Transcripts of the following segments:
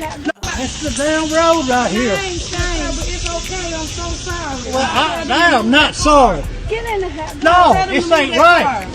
It's the damn road right here. It's okay. I'm so sorry. Well, I'm not sorry. Get in the house. No, this ain't right.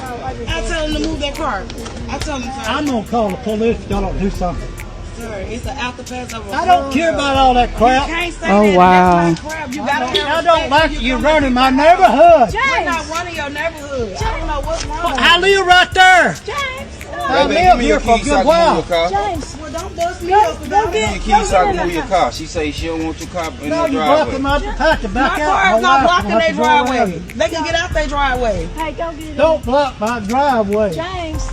I tell him to move that car. I tell him, sir. I'm gonna call the police if y'all don't do something. Sir, it's an after pass of a I don't care about all that crap. You can't say Oh, that. wow. That's not crap. You gotta I don't like you running my neighborhood. We're not running your neighborhood. I don't know what's wrong. I live right there. James, I live here for a good while. James, Well, don't bust me up about it. You keep talking with your car. She say she don't want your car in No, the you driveway. blocking my path to My back out. car is not blocking their their driveway. They can get out their driveway. hey, go get it. Don't block my driveway. James,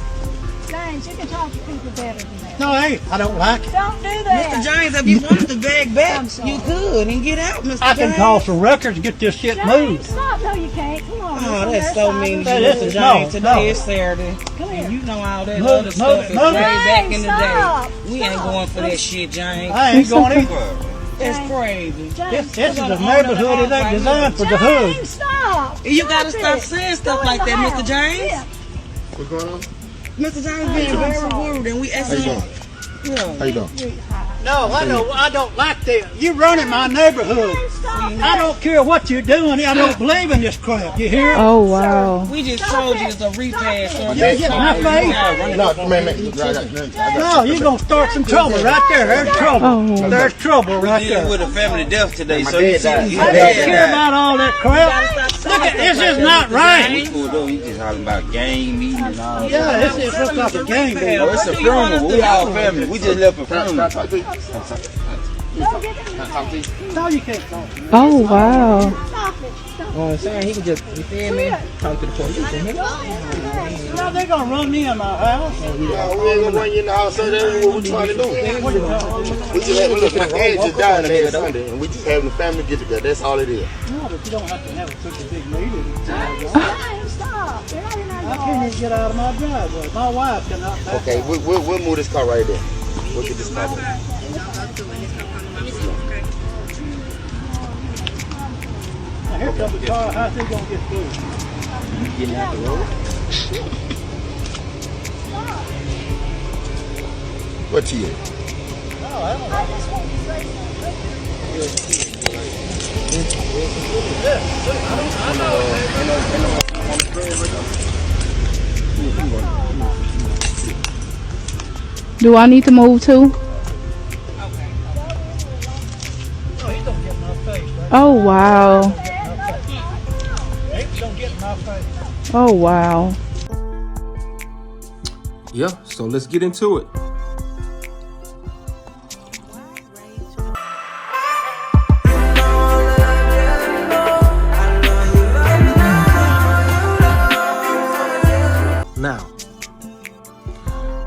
you can talk to people better than that. No, hey, I don't like it. Don't do that. Mr. James, if you wanted to bag back, I'm sorry. you could and get out, Mr. I James. can call some records and get this shit James, moved. stop. No, you can't. Come on. Oh, that's so mean of you, That Mr. is- James. no, Today no. is Saturday. Come here. And you know all that No, other no, stuff is no, way back in the stop, day. We ain't stop. going for that shit, James. I ain't going either. That's crazy. James, This is a neighborhood. It ain't designed for the hood. James, stop. You gotta Stop stop it. saying stuff Go in like the that, Mr. house. James. Yeah. What's going on? Mr. James being very rude and we How you asking doing? yeah. How you doing? No, I don't like that. You running my neighborhood. I don't care what you're doing. I don't believe in this crap. You hear? Oh, wow. We just told you it's a repass. So You get my face? No, man. No, you're gonna start some trouble right there. There's trouble. Oh. There's trouble right Dealing there. with a family death today, My so you dad died. see, I don't care about all that crap. Look at this is not right. He pulled up, he just hollering about game meeting and all that. Yeah, this looks like a game. Oh, it's a funeral. We all family. We just left a funeral. No, you can't talk. Oh, wow. I'm saying he can just, you feel me? Talk to the police. No, they're gonna run me in my house. No, we ain't gonna run you in the house, so that's what we trying to do. We just had, look, my dad just died last Sunday, and we just having a family get together. That's all it is. No, but you don't have to have such a big meeting. James, stop. You're not in our I can't even get out of my driveway. My wife cannot back Okay, out. we'll move this car right there. We'll get this car there. Now, here comes the car. How's he gonna get through? Getting out the road. What you is? Do I need to move too? Oh, he's gonna get in my face, right? Oh, wow. He's gonna get in my face. Oh, wow. Yeah, so let's get into it. Now,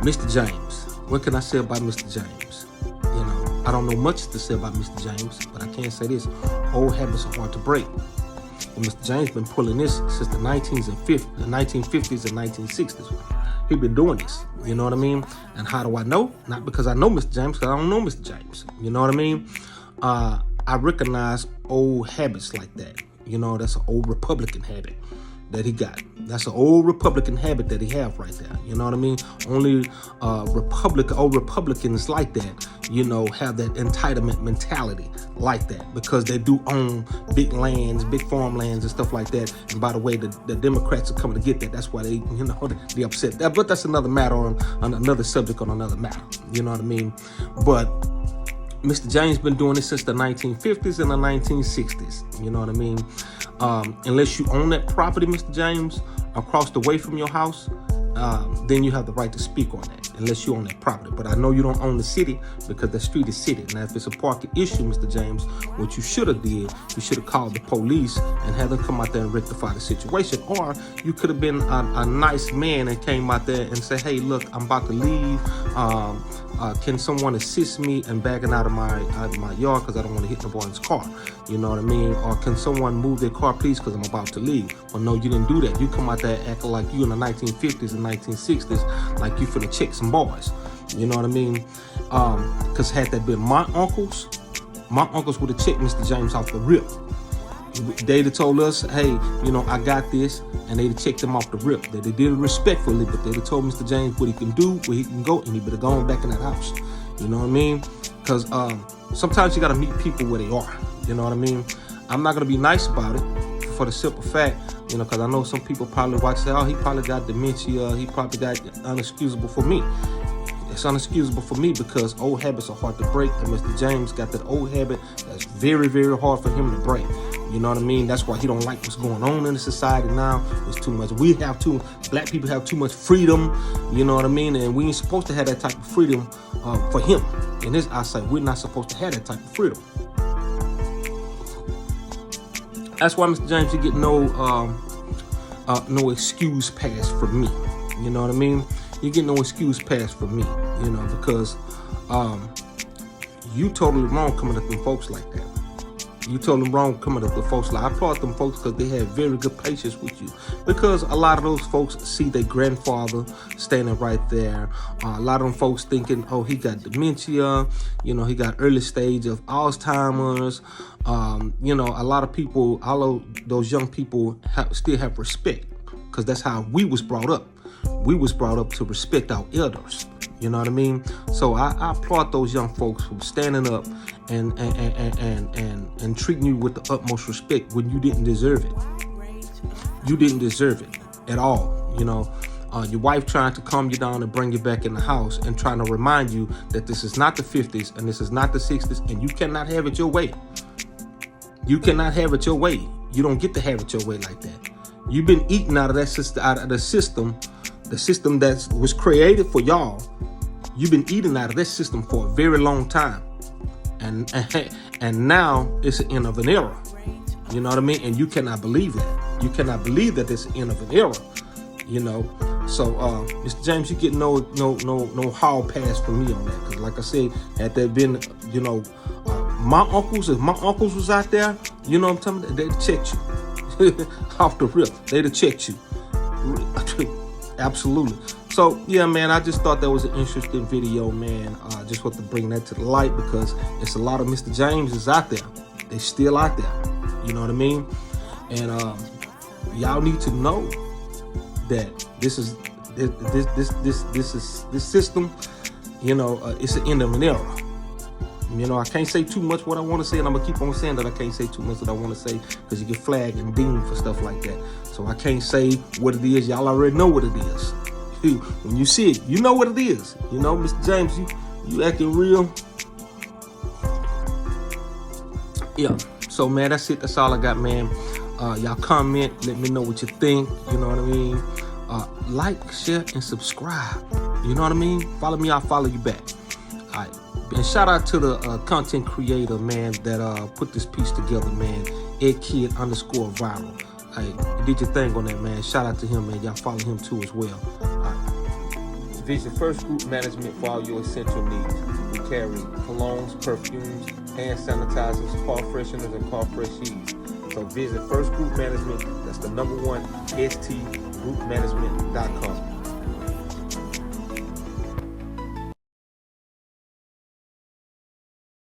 Mr. James, what can I say about Mr. James? You know, I don't know much to say about Mr. James, but I can say this: old habits are hard to break. And Mr. James been pulling this since the 1950s and 1960s. He been doing this, you know what I mean? And how do I know? Not because I know Mr. James, because I don't know Mr. James. You know what I mean? I recognize old habits like that. You know, that's an old Republican habit that he got. That's an old Republican habit that he have right there. You know what I mean? Only old Republicans like that, you know, have that entitlement mentality like that because they do own big lands, big farmlands and stuff like that. And by the way, the Democrats are coming to get that. That's why they, you know, they upset. But that's another matter on another subject on another matter. You know what I mean? But Mr. James been doing this since the 1950s and the 1960s. You know what I mean? Unless you own that property, Mr. James, across the way from your house, then you have the right to speak on that, unless you own that property. But I know you don't own the city because the street is city. Now, if it's a parking issue, Mr. James, what you should have did, you should have called the police and had them come out there and rectify the situation. Or you could have been a nice man and came out there and say, hey, look, I'm about to leave. Can someone assist me in bagging out of my yard because I don't want to hit nobody's car? You know what I mean? Or can someone move their car, please, because I'm about to leave? Well, no, you didn't do that. You come out there acting like you in the 1950s and 1960s, like you finna check some boys. You know what I mean? Because had that been my uncles would have checked Mr. James off the rip. They'd have told us, hey, you know, I got this, and they'd have checked him off the rip. They did it respectfully, but they'd have told Mr. James what he can do, where he can go, and he better go on back in that house. You know what I mean? Because sometimes you got to meet people where they are. You know what I mean? I'm not going to be nice about it for the simple fact, you know, because I know some people probably watch say, oh, he probably got dementia. He probably got unexcusable for me. It's unexcusable for me because old habits are hard to break. And Mr. James got that old habit that's very, very hard for him to break. You know what I mean? That's why he don't like what's going on in the society now. It's too much. Black people have too much freedom. You know what I mean? And we ain't supposed to have that type of freedom for him. In his eyesight, we're not supposed to have that type of freedom. That's why, Mr. James, you get no excuse pass from me. You know what I mean? You get no excuse pass from me. You know, because you totally wrong coming at them folks like that. You totally wrong coming at the folks like I applaud them folks because they have very good patience with you. Because a lot of those folks see their grandfather standing right there. A lot of them folks thinking, oh, he got dementia. You know, he got early stage of Alzheimer's. You know, a lot of people, all of those young people still have respect because that's how we was brought up. We was brought up to respect our elders. You know what I mean? So I applaud those young folks who standing up and treating you with the utmost respect when you didn't deserve it. You didn't deserve it at all. You know, your wife trying to calm you down and bring you back in the house and trying to remind you that this is not the 50s and this is not the 60s and you cannot have it your way. You cannot have it your way. You don't get to have it your way like that. You've been eating out of that system, the system that was created for y'all. You've been eating out of this system for a very long time. And now it's the end of an era. You know what I mean? And you cannot believe that. You cannot believe that it's the end of an era. You know? So, Mr. James, you get no hall pass from me on that. Because like I said, had there been, you know, my uncles, if my uncles was out there, you know what I'm telling you, they'd have checked you. Off the rip. They'd have checked you. Absolutely. So, yeah, man, I just thought that was an interesting video, man. Just want to bring that to the light because it's a lot of Mr. Jameses out there. They still out there. You know what I mean? And y'all need to know that this system, you know, it's the end of an era. You know, I can't say too much what I want to say, and I'm going to keep on saying that I can't say too much that I want to say because you get flagged and deemed for stuff like that. So I can't say what it is. Y'all already know what it is. When you see it, you know what it is. You know, Mr. James, you acting real. Yeah. So, man, that's it. That's all I got, man. Y'all comment. Let me know what you think. You know what I mean? Like, share, and subscribe. You know what I mean? Follow me, I'll follow you back. All right. And shout out to the content creator, man, that put this piece together, man. EdKid_viral. Hey, you did your thing on that, man. Shout out to him, man. Y'all follow him too as well. All right. Visit First Group Management for all your essential needs. We carry colognes, perfumes, hand sanitizers, car fresheners, and car freshies. So visit First Group Management. That's the #1 stgroupmanagement.com.